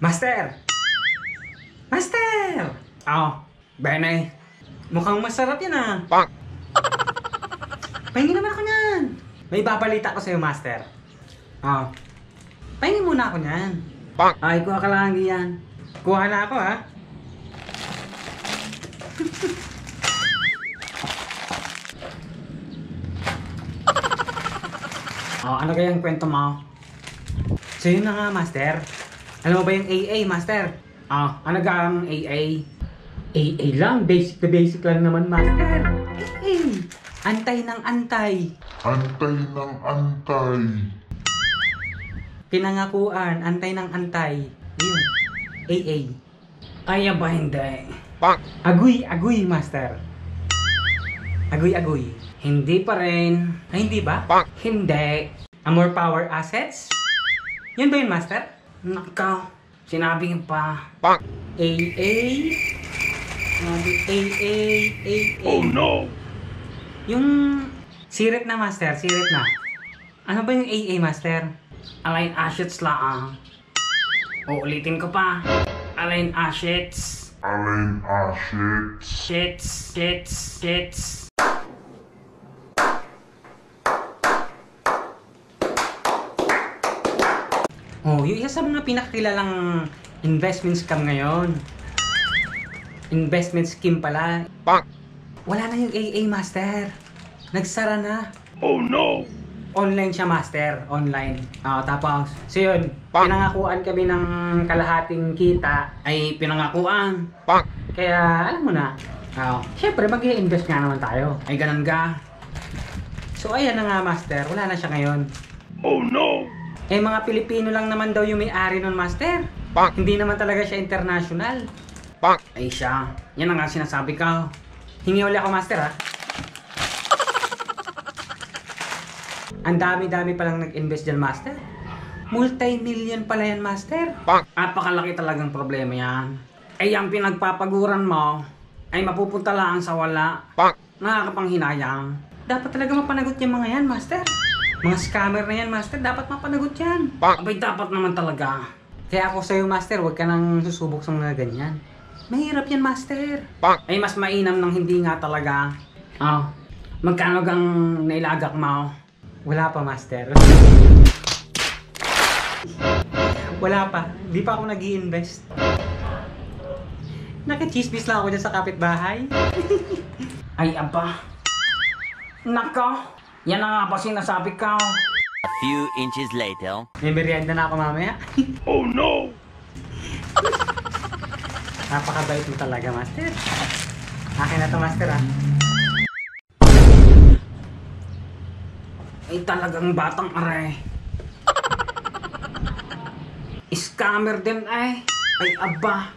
Master! Master! Oh, Benay. Mukhang masarap yan ah. Pahingin naman ako niyan. May babalita ko sa'yo, Master. Oh. Pahingin muna ako niyan. Ay, kuha ka lang yan. Kuha na ako ha. Oh, ano kayang kwento mo? So yun na nga, Master. Alam mo ba yung AA, Master? Oh, ano gang AA? AA lang, basic na basic lang naman, Master. AA. Antay ng antay. Antay ng antay. Pinangakuan, antay ng antay. Yun. AA. Ay, ba hindi? Agoy, Master. Agoy. Hindi pa rin. Ay, hindi ba? Hindi. More power assets? Yan ba yun, Master? Nakaw. Sinabi nga pa. AA. AA. Oh no! Yung sirit na, Master. Sirit na. Ano ba yung AA, Master? Align assets lang. Uulitin ko pa. Align assets. Align assets. Shits. Oh, yung isa sa mga pinakakilalang investment scam ngayon. Investment scheme pala. Wala na yung AA, Master. Nagsara na. Oh no! Online siya, Master. Online. Tapos, so yun, pinangakuan kami ng kalahating kita ay pinangakuan. Kaya, alam mo na. Siyempre, mag-i-invest nga naman tayo. Ay, ganun ka. So, ayan na nga, Master. Wala na siya ngayon. Oh no! Eh, mga Pilipino lang naman daw yung may-ari nun, Master. Hindi naman talaga siya international. Ay siya. Yan ang nga sinasabi ko. Hingi uli ako, Master, ha? Ang dami-dami palang nag-invest dyan, Master. Multi-million pala yan, Master. Napakalaki talagang problema yan. Ay, ang pinagpapaguran mo ay mapupunta lang sa wala. Nakakapanghinayang. Dapat talaga mapanagot yung mga yan, Master. Mga scammer na yan, Master. Dapat mapanagot yan. Abay, dapat naman talaga. Kaya ako sa'yo, Master, huwag ka nang susubok sa mga ganyan. Mahirap yan, Master. Ay, mas mainam nang hindi nga talaga. Magkano gang nailagak mo? Wala pa, Master. Wala pa. Di pa ako nag-i-invest. Naka-chismis lang ako dyan sa kapitbahay. Ay, aba. Nako. Yan na nga pa sinasabi ko. A few inches later. May merienda na ako mamaya. Oh no! Napakabait mo talaga, Master. Akin na to, Master, ha? Ay, talagang batang aray. Scammer din, ay. Ay, aba.